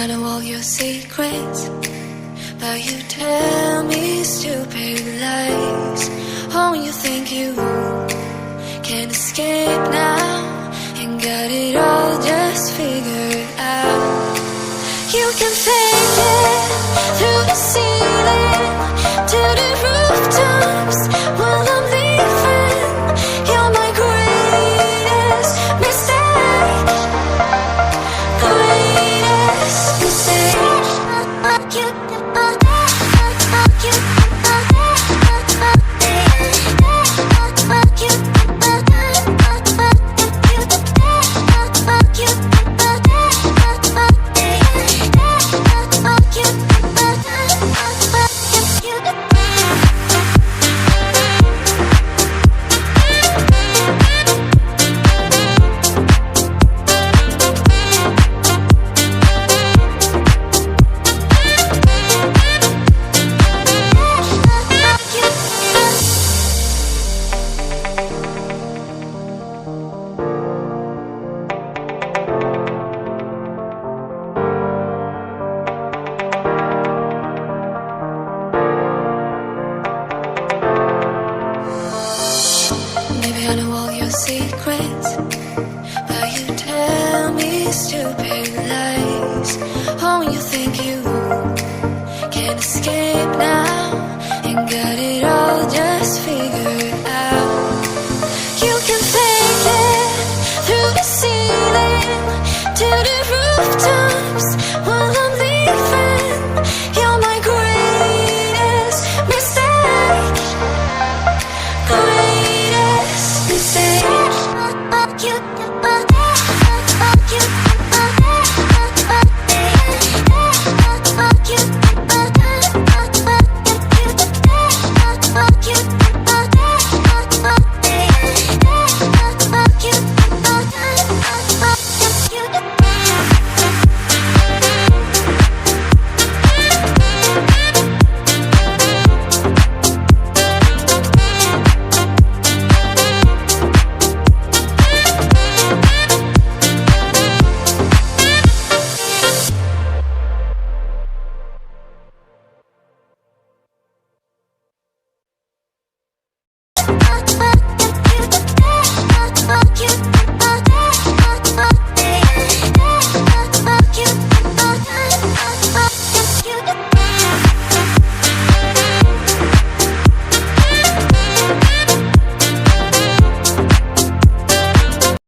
I know all your secrets, but you tell me stupid lies. Oh, you think you can escape now and got it all just figured out. You can fake it through the ceiling to the rooftops while I'm leaving. You're my greatest mistake, greatest mistake. Maybe I know all your secrets, but you tell me stupid lies. Oh, you think you can escape now and got it